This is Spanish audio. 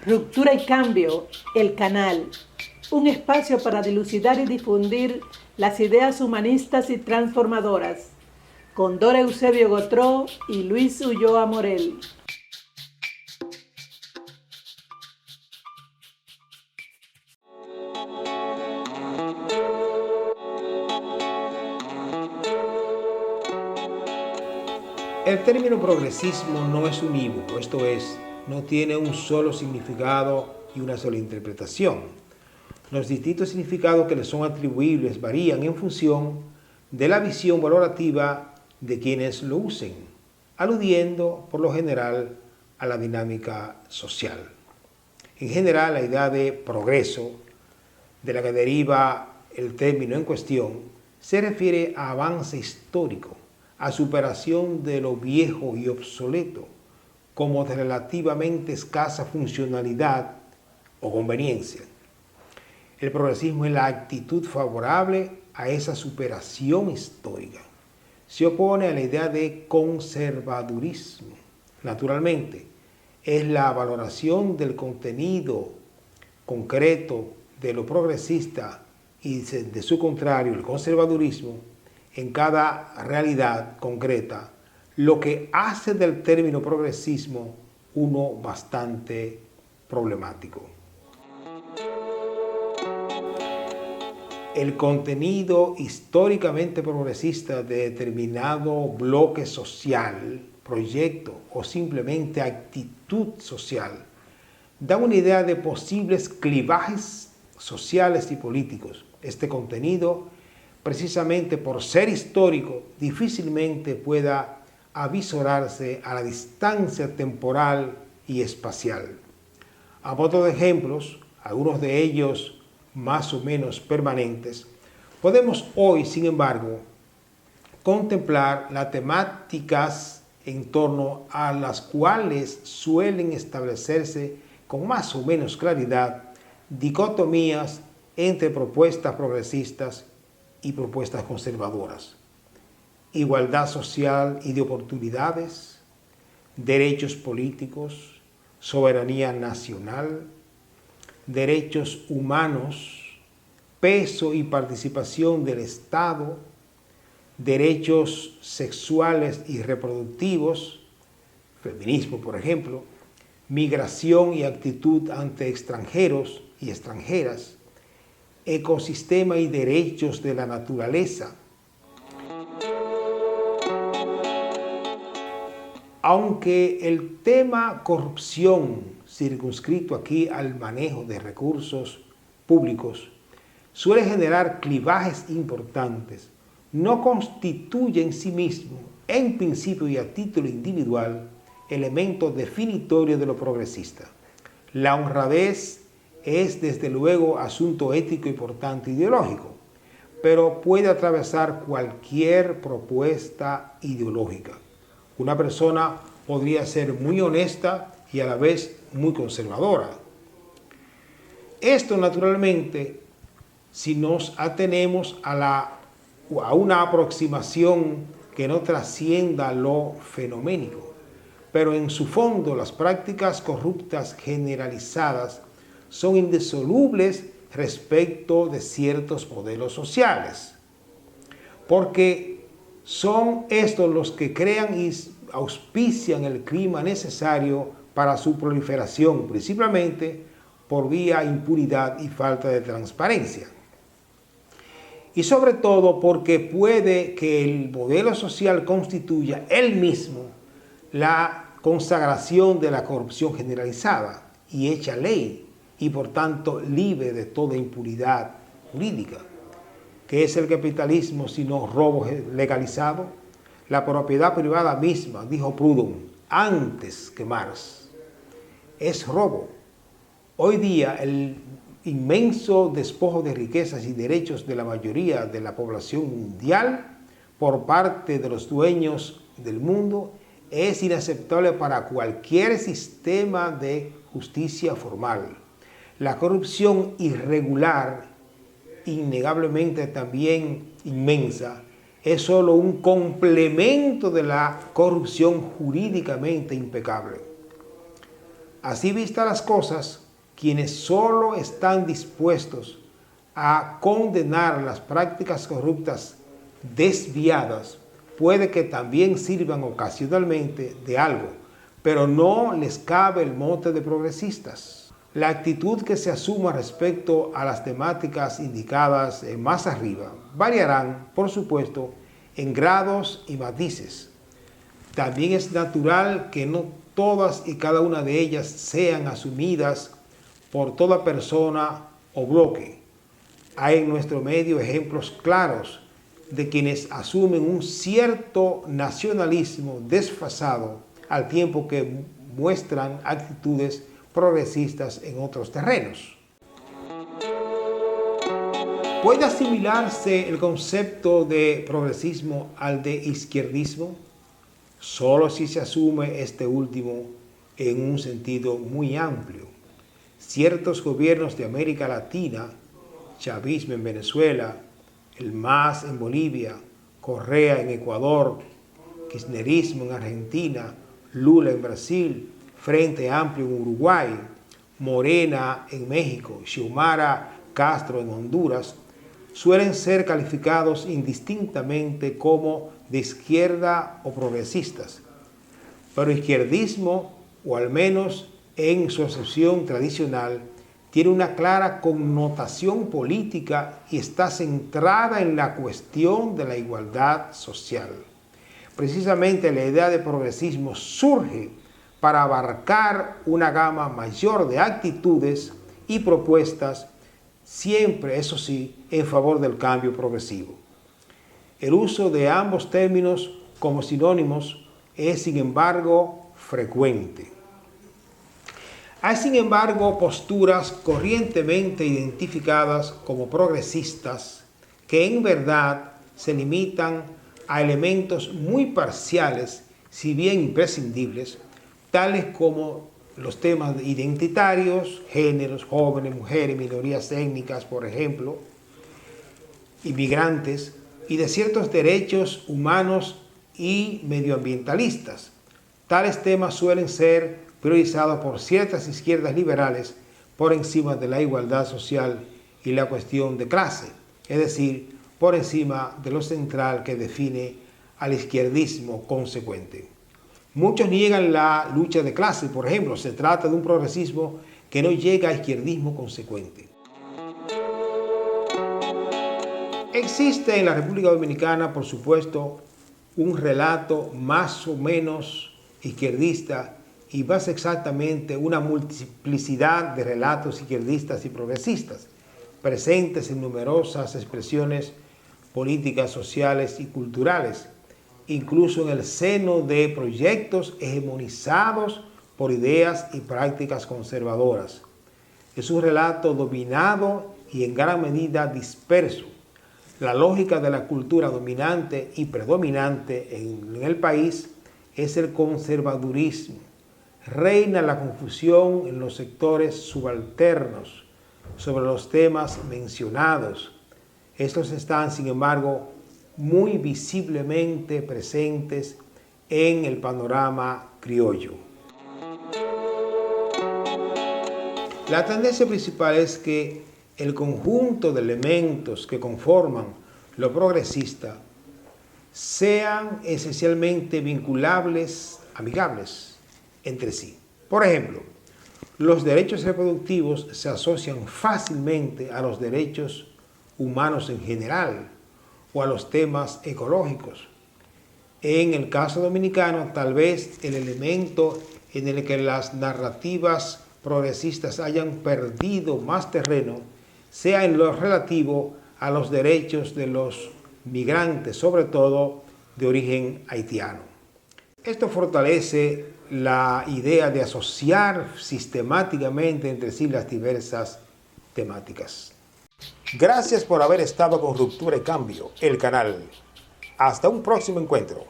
Ruptura y Cambio, el canal, un espacio para dilucidar y difundir las ideas humanistas y transformadoras, con Dora Eusebio Gotró y Luis Ulloa Morel. El término progresismo no es unívoco, esto es, no tiene un solo significado y una sola interpretación. Los distintos significados que le son atribuibles varían en función de la visión valorativa de quienes lo usen, aludiendo por lo general a la dinámica social. En general, la idea de progreso, de la que deriva el término en cuestión, se refiere a avance histórico, a superación de lo viejo y obsoleto, como de relativamente escasa funcionalidad o conveniencia. El progresismo es la actitud favorable a esa superación histórica. Se opone a la idea de conservadurismo. Naturalmente, es la valoración del contenido concreto de lo progresista y de su contrario, el conservadurismo, en cada realidad concreta, lo que hace del término progresismo uno bastante problemático. El contenido históricamente progresista de determinado bloque social, proyecto o simplemente actitud social da una idea de posibles clivajes sociales y políticos. Este contenido, precisamente por ser histórico, difícilmente pueda avisorarse a la distancia temporal y espacial. A modo de ejemplos, algunos de ellos más o menos permanentes, podemos hoy, sin embargo, contemplar las temáticas en torno a las cuales suelen establecerse con más o menos claridad dicotomías entre propuestas progresistas y propuestas conservadoras. Igualdad social y de oportunidades, derechos políticos, soberanía nacional, derechos humanos, peso y participación del Estado, derechos sexuales y reproductivos, feminismo por ejemplo, migración y actitud ante extranjeros y extranjeras, ecosistema y derechos de la naturaleza. Aunque el tema corrupción, circunscrito aquí al manejo de recursos públicos, suele generar clivajes importantes, no constituye en sí mismo, en principio y a título individual, elemento definitorio de lo progresista. La honradez es desde luego asunto ético y por tanto ideológico, pero puede atravesar cualquier propuesta ideológica. Una persona podría ser muy honesta y a la vez muy conservadora. Esto naturalmente, si nos atenemos a una aproximación que no trascienda lo fenoménico, pero en su fondo las prácticas corruptas generalizadas son indisolubles respecto de ciertos modelos sociales, porque son estos los que crean y auspician el clima necesario para su proliferación, principalmente por vía impunidad y falta de transparencia. Y sobre todo porque puede que el modelo social constituya él mismo la consagración de la corrupción generalizada y hecha ley, y por tanto libre de toda impunidad jurídica. ¿Qué es el capitalismo sino robo legalizado? La propiedad privada misma, dijo Proudhon, antes que Marx, es robo. Hoy día el inmenso despojo de riquezas y derechos de la mayoría de la población mundial por parte de los dueños del mundo es inaceptable para cualquier sistema de justicia formal. La corrupción irregular, innegablemente también inmensa, es solo un complemento de la corrupción jurídicamente impecable. Así vistas las cosas, quienes solo están dispuestos a condenar las prácticas corruptas desviadas, puede que también sirvan ocasionalmente de algo, pero no les cabe el mote de progresistas. La actitud que se asuma respecto a las temáticas indicadas más arriba variarán, por supuesto, en grados y matices. También es natural que no todas y cada una de ellas sean asumidas por toda persona o bloque. Hay en nuestro medio ejemplos claros de quienes asumen un cierto nacionalismo desfasado al tiempo que muestran actitudes progresistas en otros terrenos. ¿Puede asimilarse el concepto de progresismo al de izquierdismo? Solo si se asume este último en un sentido muy amplio. Ciertos gobiernos de América Latina, chavismo en Venezuela, el MAS en Bolivia, Correa en Ecuador, kirchnerismo en Argentina, Lula en Brasil, Frente Amplio en Uruguay, Morena en México, Xiomara Castro en Honduras, suelen ser calificados indistintamente como de izquierda o progresistas. Pero izquierdismo, o al menos en su acepción tradicional, tiene una clara connotación política y está centrada en la cuestión de la igualdad social. Precisamente la idea de progresismo surge para abarcar una gama mayor de actitudes y propuestas, siempre, eso sí, en favor del cambio progresivo. El uso de ambos términos como sinónimos es, sin embargo, frecuente. Hay, sin embargo, posturas corrientemente identificadas como progresistas que en verdad se limitan a elementos muy parciales, si bien imprescindibles, tales como los temas identitarios, géneros, jóvenes, mujeres, minorías étnicas, por ejemplo, inmigrantes, y de ciertos derechos humanos y medioambientalistas. Tales temas suelen ser priorizados por ciertas izquierdas liberales por encima de la igualdad social y la cuestión de clase, es decir, por encima de lo central que define al izquierdismo consecuente. Muchos niegan la lucha de clase, por ejemplo, se trata de un progresismo que no llega a izquierdismo consecuente. Existe en la República Dominicana, por supuesto, un relato más o menos izquierdista y más exactamente una multiplicidad de relatos izquierdistas y progresistas, presentes en numerosas expresiones políticas, sociales y culturales, incluso en el seno de proyectos hegemonizados por ideas y prácticas conservadoras. Es un relato dominado y en gran medida disperso. La lógica de la cultura dominante y predominante en el país es el conservadurismo. Reina la confusión en los sectores subalternos sobre los temas mencionados. Estos están, sin embargo, muy visiblemente presentes en el panorama criollo. La tendencia principal es que el conjunto de elementos que conforman lo progresista sean esencialmente vinculables, amigables entre sí. Por ejemplo, los derechos reproductivos se asocian fácilmente a los derechos humanos en general o a los temas ecológicos. En el caso dominicano, tal vez el elemento en el que las narrativas progresistas hayan perdido más terreno sea en lo relativo a los derechos de los migrantes, sobre todo de origen haitiano. Esto fortalece la idea de asociar sistemáticamente entre sí las diversas temáticas. Gracias por haber estado con Ruptura y Cambio, el canal. Hasta un próximo encuentro.